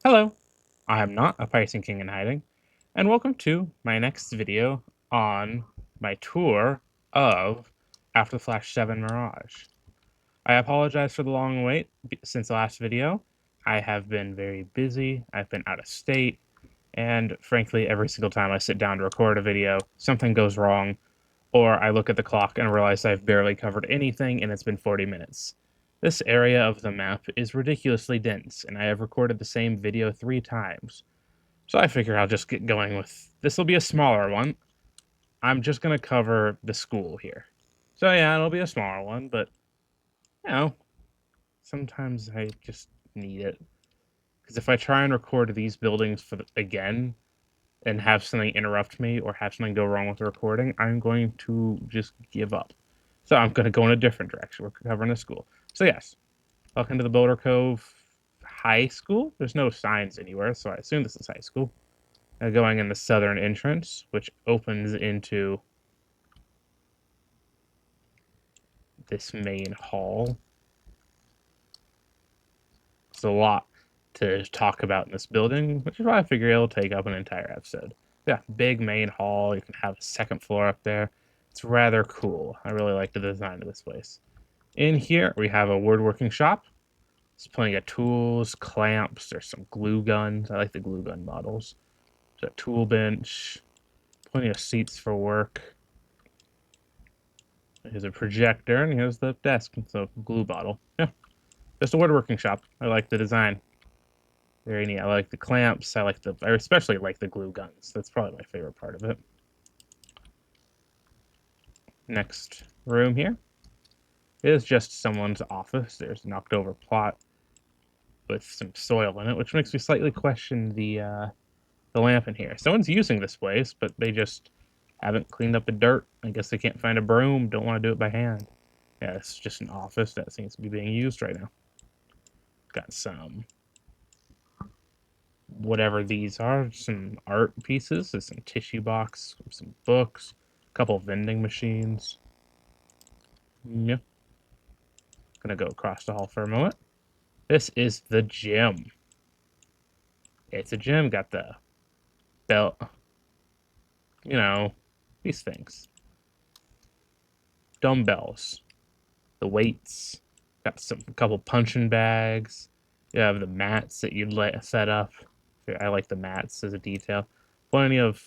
Hello, I am not a Python King in hiding, and welcome to my next video on my tour of After the Flash 7 Mirage. I apologize for the long wait since the last video. I have been very busy, I've been out of state, and frankly, every single time I sit down to record a video, something goes wrong, or I look at the clock and realize I've barely covered anything and it's been 40 minutes. This area of the map is ridiculously dense, and I have recorded the same video 3 times. So I figure I'll just get going with this will be a smaller one. I'm just gonna cover the school here. So yeah, it'll be a smaller one, but you know, sometimes I just need it. Because if I try and record these buildings again and have something interrupt me or have something go wrong with the recording, I'm going to just give up. So I'm going to go in a different direction. We're covering a school. So yes, welcome to the Boulder Cove High School. There's no signs anywhere, so I assume this is high school. Going in the southern entrance, which opens into this main hall. There's a lot to talk about in this building, which is why I figure it'll take up an entire episode. Yeah, big main hall. You can have a second floor up there. It's rather cool. I really like the design of this place. In here, we have a woodworking shop. There's plenty of tools, clamps. There's some glue guns. I like the glue gun models. There's a tool bench. Plenty of seats for work. Here's a projector, and here's the desk. So glue bottle. Yeah, just a woodworking shop. I like the design. Very neat. I like the clamps. I especially like the glue guns. That's probably my favorite part of it. Next room here is just someone's office. There's a knocked over pot with some soil in it, which makes me slightly question the lamp in here. Someone's using this place, but they just haven't cleaned up the dirt. I guess they can't find a broom, don't want to do it by hand. Yeah, it's just an office that seems to be being used right now. Got some whatever these are, some art pieces, there's some tissue box, some books, a couple vending machines. Yep. Gonna go across the hall for a moment. This is the gym. It's a gym, got the belt, these things. Dumbbells, the weights, got a couple punching bags. You have the mats that you'd let set up. I like the mats as a detail. Plenty of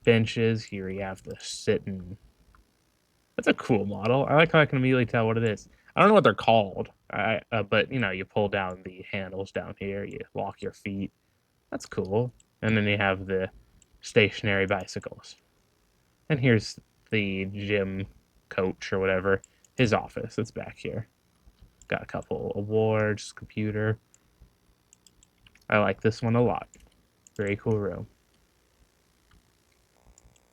benches. Here you have the sitting. That's a cool model. I like how I can immediately tell what it is. I don't know what they're called, but you pull down the handles down here. You lock your feet. That's cool. And then you have the stationary bicycles. And here's the gym coach or whatever. His office. It's back here. Got a couple awards, computer. I like this one a lot. Very cool room.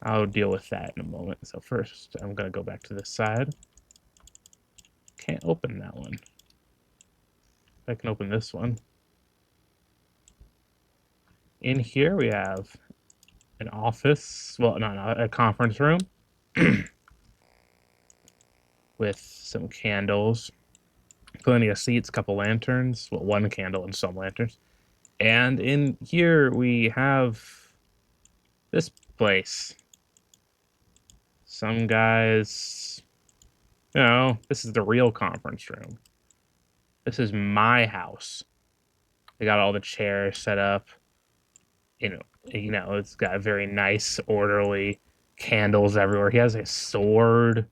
I'll deal with that in a moment. So first, I'm going to go back to this side. Can't open that one. I can open this one. In here, we have an office. Well, no, a conference room. With some candles. Plenty of seats, couple lanterns. Well, one candle and some lanterns. And in here, we have this place. Some guys, this is the real conference room. This is my house. They got all the chairs set up. It's got very nice, orderly candles everywhere. He has a sword,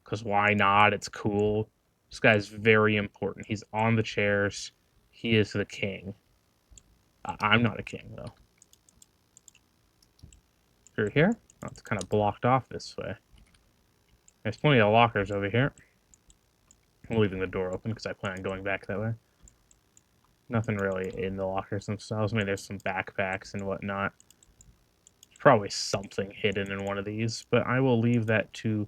because why not? It's cool. This guy's very important. He's on the chairs. He is the king. I'm not a king, though. Through here? Oh, it's kind of blocked off this way. There's plenty of lockers over here. I'm leaving the door open because I plan on going back that way. Nothing really in the lockers themselves. I mean, there's some backpacks and whatnot. There's probably something hidden in one of these, but I will leave that to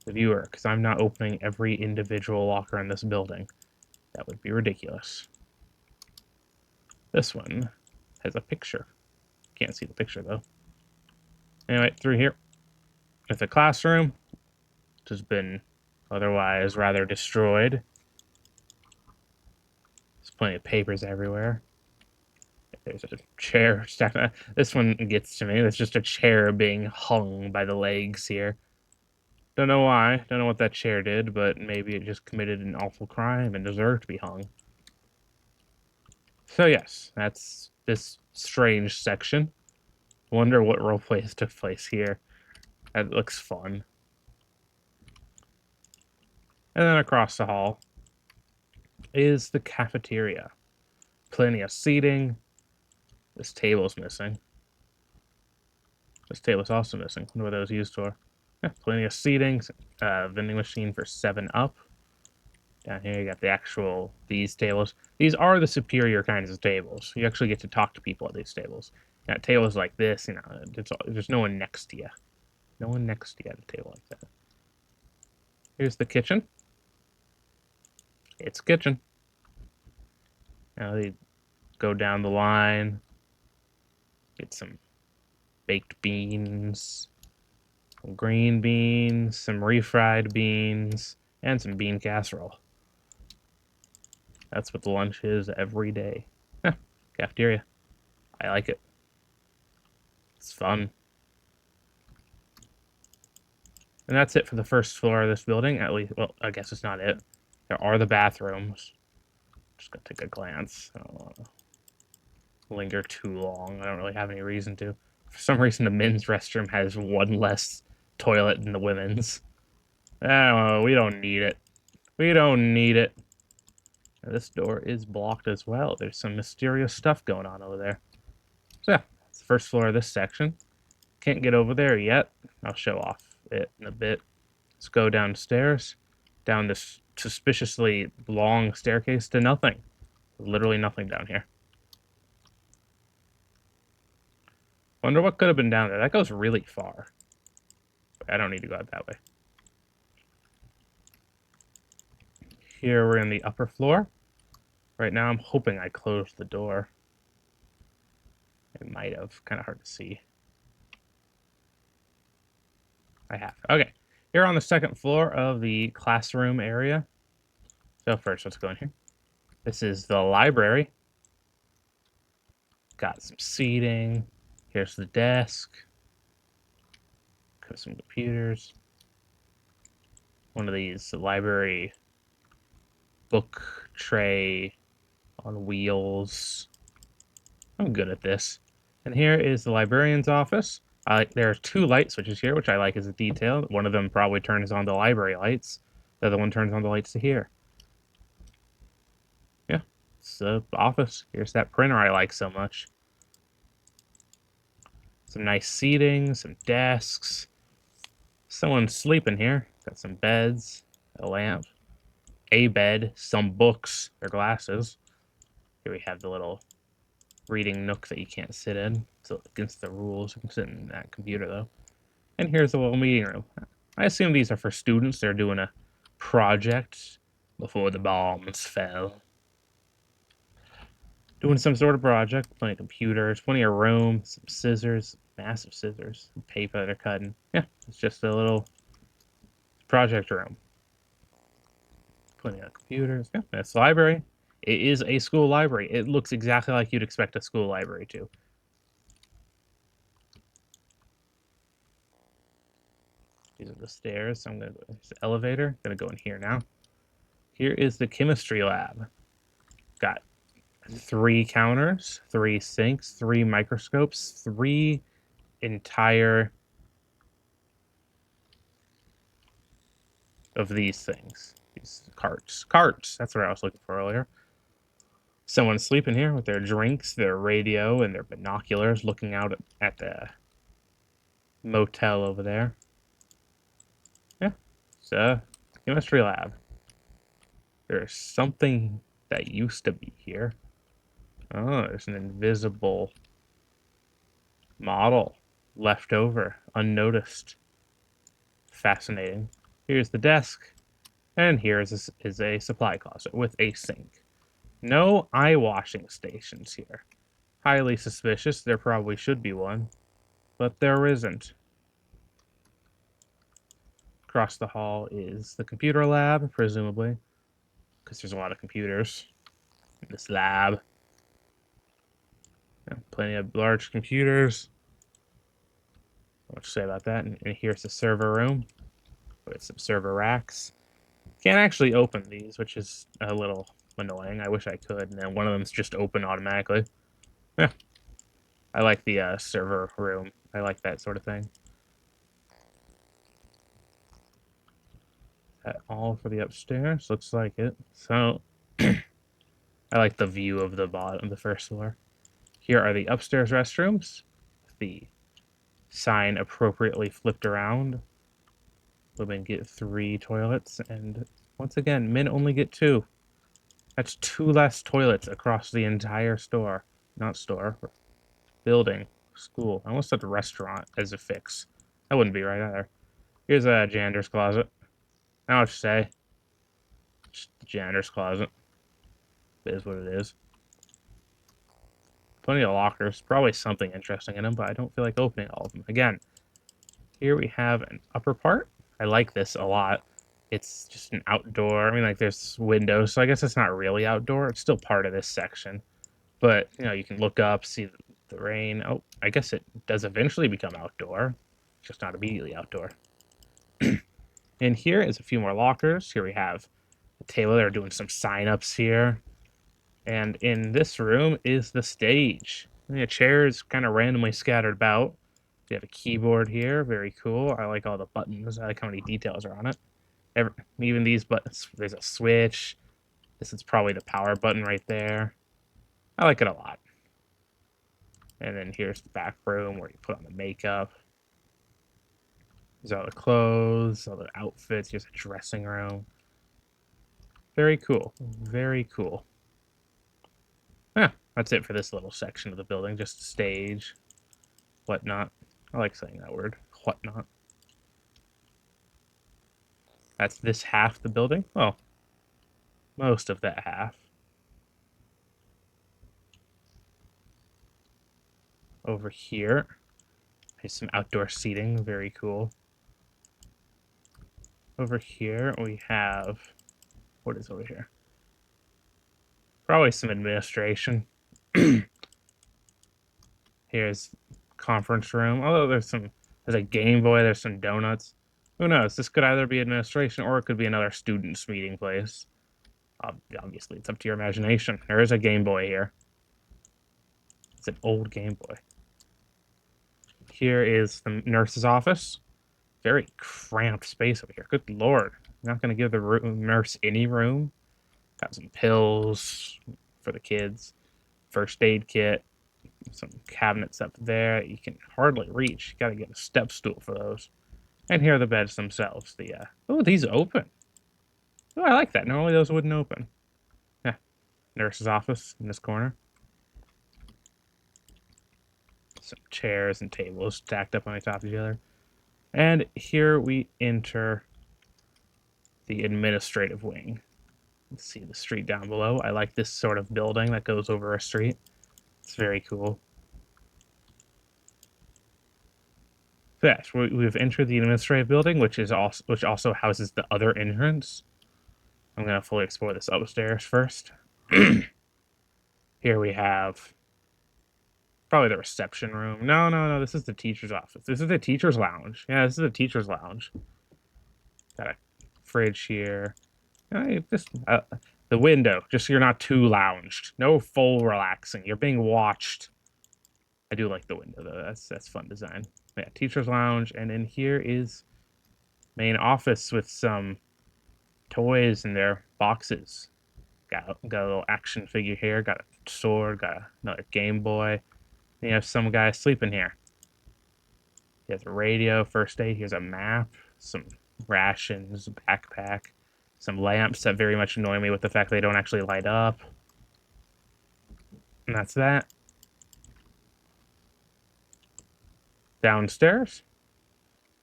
the viewer because I'm not opening every individual locker in this building. That would be ridiculous. This one has a picture. Can't see the picture, though. Anyway, through here. It's a classroom, which has been otherwise rather destroyed. There's plenty of papers everywhere. There's a chair stacked. This one gets to me. It's just a chair being hung by the legs here. Don't know why. Don't know what that chair did, but maybe it just committed an awful crime and deserved to be hung. So yes, that's this strange section. Wonder what roleplays took place here. That looks fun. And then across the hall is the cafeteria. Plenty of seating. This table's missing. This table's also missing. Wonder what that was used for. Yeah, plenty of seating. Vending machine for 7-Up. Down here, you got the actual, these tables. These are the superior kinds of tables. You actually get to talk to people at these tables. Got tables like this, you know, there's no one next to you. No one next to you at a table like that. Here's the kitchen. It's kitchen. Now they go down the line. Get some baked beans, some green beans, some refried beans, and some bean casserole. That's what the lunch is every day. Huh, cafeteria. I like it. It's fun. And that's it for the first floor of this building. At least, well, I guess it's not it. There are the bathrooms. Just gonna take a glance. I don't want to linger too long. I don't really have any reason to. For some reason, the men's restroom has one less toilet than the women's. Oh, we don't need it. We don't need it. This door is blocked as well. There's some mysterious stuff going on over there. So yeah, it's the first floor of this section. Can't get over there yet. I'll show off it in a bit. Let's go downstairs. Down this suspiciously long staircase to nothing. Literally nothing down here. Wonder what could have been down there. That goes really far. I don't need to go out that way. Here we're in the upper floor. Right now I'm hoping I closed the door. I might have. Kind of hard to see. I have. Okay. Here on the second floor of the classroom area. So first, let's go in here. This is the library. Got some seating. Here's the desk. Got some computers. One of these library book tray on wheels. I'm good at this. And here is the librarian's office. There are 2 light switches here, which I like as a detail. One of them probably turns on the library lights. The other one turns on the lights to here. Yeah, it's the office. Here's that printer I like so much. Some nice seating, some desks. Someone's sleeping here. Got some beds, a lamp, a bed, some books, or glasses. Here we have the little reading nook that you can't sit in. It's against the rules. You can sit in that computer, though. And here's the little meeting room. I assume these are for students. They're doing a project before the bombs fell. Doing some sort of project. Plenty of computers, plenty of room, some scissors, massive scissors, some paper they're cutting. Yeah, it's just a little project room. Plenty of computers. Yeah, that's the library. It is a school library. It looks exactly like you'd expect a school library to. These are the stairs. So I'm gonna go. There's the elevator. I'm gonna go in here now. Here is the chemistry lab. Got 3 counters, 3 sinks, 3 microscopes, 3 entire of these things. These carts. Carts! That's what I was looking for earlier. Someone's sleeping here with their drinks, their radio, and their binoculars looking out at the motel over there. Yeah, it's a chemistry lab. There's something that used to be here. Oh, there's an invisible model left over, unnoticed. Fascinating. Here's the desk, and here is a supply closet with a sink. No eye washing stations here. Highly suspicious. There probably should be one, but there isn't. Across the hall is the computer lab, presumably, because there's a lot of computers in this lab. Yeah, plenty of large computers. What to say about that? And here's the server room with some server racks. Can't actually open these, which is a little annoying. I wish I could. And then one of them's just open automatically. Yeah, I like the server room. I like that sort of thing. That all for the upstairs? Looks like it. So, I like the view of the bottom, the first floor. Here are the upstairs restrooms. The sign appropriately flipped around. Women get 3 toilets, and once again, men only get 2. That's 2 less toilets across the entire store. Not store, building, school. I almost said restaurant as a fix. That wouldn't be right either. Here's a janitor's closet. Now what you say? Just the janitor's closet. It is what it is. Plenty of lockers. Probably something interesting in them, but I don't feel like opening all of them. Again, here we have an upper part. I like this a lot. It's just an outdoor. I mean, like, there's windows, so I guess it's not really outdoor. It's still part of this section. But, you know, you can look up, see the rain. Oh, I guess it does eventually become outdoor. Just not immediately outdoor. And here is a few more lockers. Here we have a table. They're doing some sign-ups here. And in this room is the stage. The chairs kind of randomly scattered about. We have a keyboard here. Very cool. I like all the buttons. I like how many details are on it. Even these buttons. There's a switch. This is probably the power button right there. I like it a lot. And then here's the back room where you put on the makeup. There's all the clothes, all the outfits. Here's a dressing room. Very cool. Very cool. Yeah, that's it for this little section of the building. Just stage, whatnot. I like saying that word, whatnot. That's this half the building. Well, most of that half. Over here, there's some outdoor seating. Very cool. Over here, we have... What is over here? Probably some administration. Here's conference room. Although there's a Game Boy, there's some donuts. Who knows? This could either be administration or it could be another students' meeting place. Obviously, it's up to your imagination. There is a Game Boy here. It's an old Game Boy. Here is the nurse's office. Very cramped space over here. Good lord. I'm not going to give the nurse any room. Got some pills for the kids. First aid kit. Some cabinets up there you can hardly reach. You got to get a step stool for those. And here are the beds themselves. Oh, these open. Oh, I like that. Normally those wouldn't open. Yeah, nurse's office in this corner. Some chairs and tables stacked up on top of each other. And here we enter the administrative wing. Let's see the street down below. I like this sort of building that goes over a street. It's very cool. So yes, we've entered the administrative building, which also houses the other entrance. I'm going to fully explore this upstairs first. Here we have probably the reception room. No, this is the teacher's office. This is the teacher's lounge. Yeah, this is the teacher's lounge. Got a fridge here. Just the window, just so you're not too lounged. No full relaxing. You're being watched. I do like the window, though. That's fun design. Yeah, teacher's lounge. And in here is main office with some toys in their boxes. Got a little action figure here. Got a sword. Got another Game Boy. And you have some guy sleeping here. He has a radio, first aid. Here's a map, some rations, a backpack, some lamps that very much annoy me with the fact they don't actually light up. And that's that. Downstairs.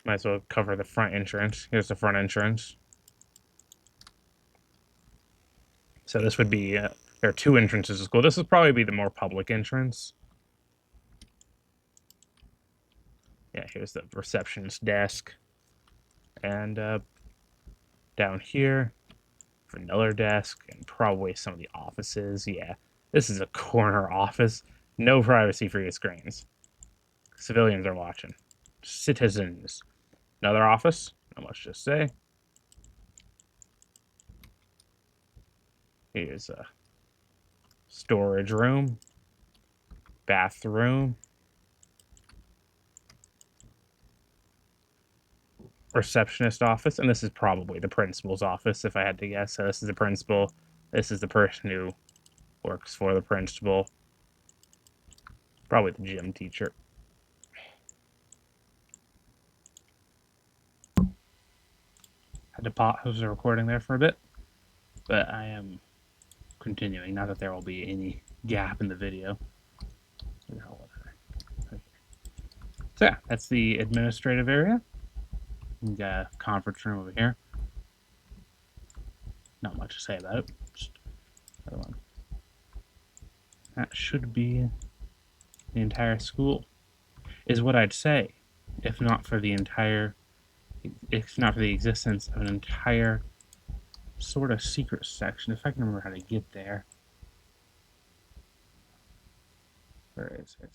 Might as well cover the front entrance. Here's the front entrance. So this would be, there are 2 entrances to school. This would probably be the more public entrance. Yeah, here's the receptionist desk. And down here, another desk, and probably some of the offices. Yeah, this is a corner office. No privacy for your screens. Civilians are watching. Citizens. Another office. Not much to say. Here's a storage room. Bathroom. Receptionist office. And this is probably the principal's office, if I had to guess. So this is the principal. This is the person who works for the principal. Probably the gym teacher. Had to pause the recording there for a bit, but I am continuing. Not that there will be any gap in the video. So yeah, that's the administrative area. We got a conference room over here. Not much to say about it. Just another one. That should be the entire school, is what I'd say, if not for the existence of an entire sort of secret section. If I can remember how to get there. Where is it?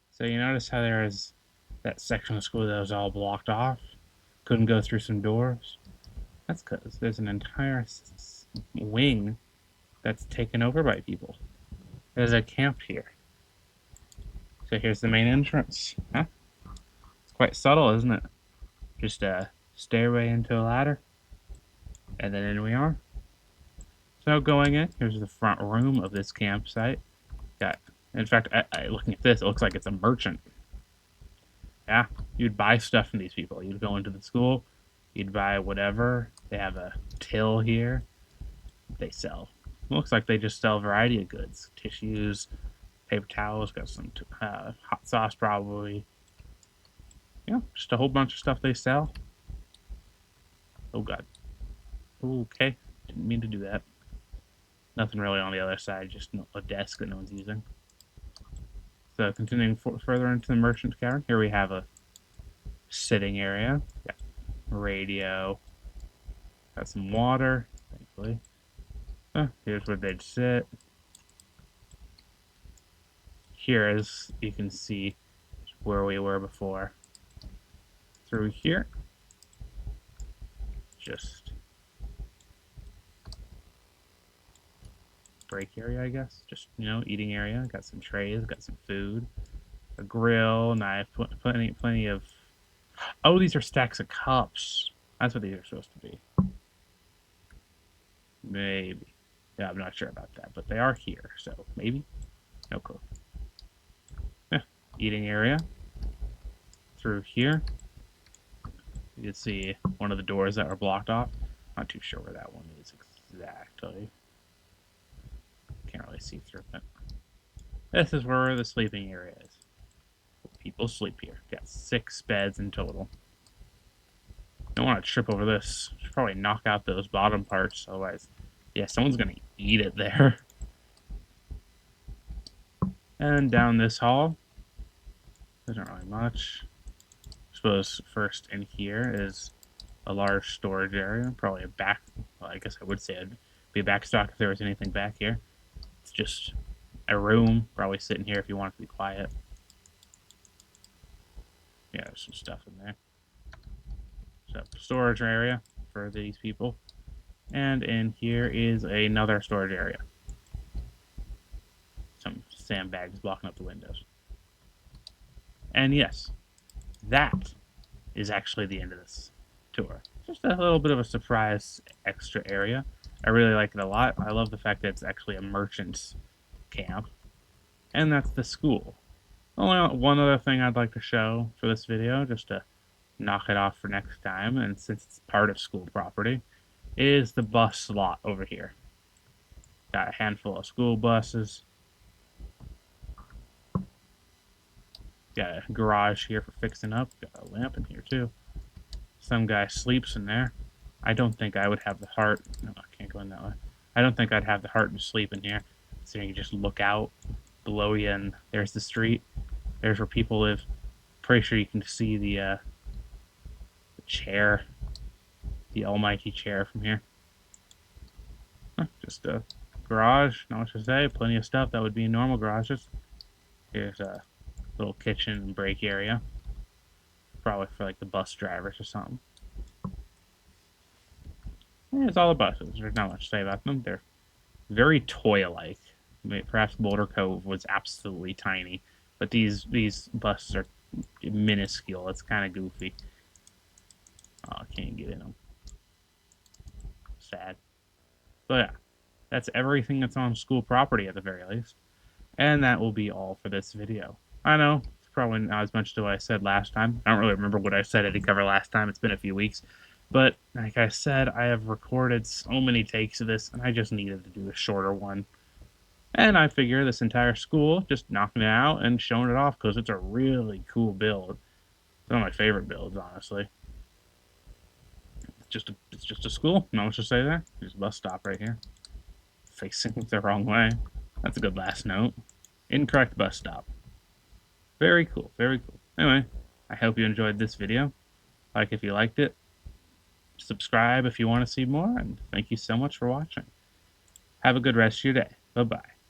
So you notice how there is that section of school that was all blocked off? Couldn't go through some doors? That's because there's an entire wing that's taken over by people. There's a camp here. So here's the main entrance. Huh? It's quite subtle, isn't it? Just a stairway into a ladder. And then in we are. So going in, here's the front room of this campsite. In fact, looking at this, it looks like it's a merchant. Yeah, you'd buy stuff from these people. You'd go into the school, you'd buy whatever. They have a till here. They sell. It looks like they just sell a variety of goods. Tissues, paper towels, got some hot sauce probably. Yeah, just a whole bunch of stuff they sell. Oh god. Okay, didn't mean to do that. Nothing really on the other side, just a desk that no one's using. So continuing further into the merchant cavern, here we have a sitting area. Got radio. Got some water, thankfully. Here's where they'd sit. Here, as you can see, where we were before. Through here, just break area, I guess. Just, eating area. Got some trays, got some food, a grill, knife, plenty of. Oh, these are stacks of cups. That's what these are supposed to be. Maybe. Yeah, I'm not sure about that, but they are here, so maybe. No clue. Yeah, eating area. Through here, you can see one of the doors that were blocked off. Not too sure where that one is exactly. Can't really see through it. This is where the sleeping area is. People sleep here. Got 6 beds in total. Don't want to trip over this. Should probably knock out those bottom parts, otherwise, yeah, someone's gonna eat it there. And down this hall, there's not really much. I suppose first in here is a large storage area, probably well, I guess I would say it'd be a backstock if there was anything back here. It's just a room, probably sitting here if you want it to be quiet. Yeah, there's some stuff in there. So, storage area for these people. And in here is another storage area. Some sandbags blocking up the windows. And yes, that is actually the end of this tour. Just a little bit of a surprise extra area. I really like it a lot. I love the fact that it's actually a merchant's camp. And that's the school. Only one other thing I'd like to show for this video, just to knock it off for next time, and since it's part of school property, is the bus lot over here. Got a handful of school buses. Got a garage here for fixing up. Got a lamp in here too. Some guy sleeps in there. I don't think I would have the heart. No, I can't go in that way. I don't think I'd have the heart to sleep in here. So you can just look out below you, and there's the street. There's where people live. Pretty sure you can see the chair, the almighty chair from here. Just a garage, not much to say. Plenty of stuff that would be in normal garages. Here's a little kitchen and break area. Probably for like the bus drivers or something. Here's all the buses. There's not much to say about them. They're very toy-like. Perhaps Boulder Cove was absolutely tiny, but these buses are minuscule. It's kind of goofy. Oh, I can't get in them. Sad. But yeah, that's everything that's on school property at the very least. And that will be all for this video. I know, it's probably not as much to what I said last time. I don't really remember what I said I did cover last time. It's been a few weeks. But like I said, I have recorded so many takes of this, and I just needed to do a shorter one. And I figure this entire school, just knocking it out and showing it off, because it's a really cool build. It's one of my favorite builds, honestly. It's just a school. Not much to say there. There's a bus stop right here. Facing the wrong way. That's a good last note. Incorrect bus stop. Very cool, very cool. Anyway, I hope you enjoyed this video. Like if you liked it. Subscribe if you want to see more, and thank you so much for watching. Have a good rest of your day. Bye-bye.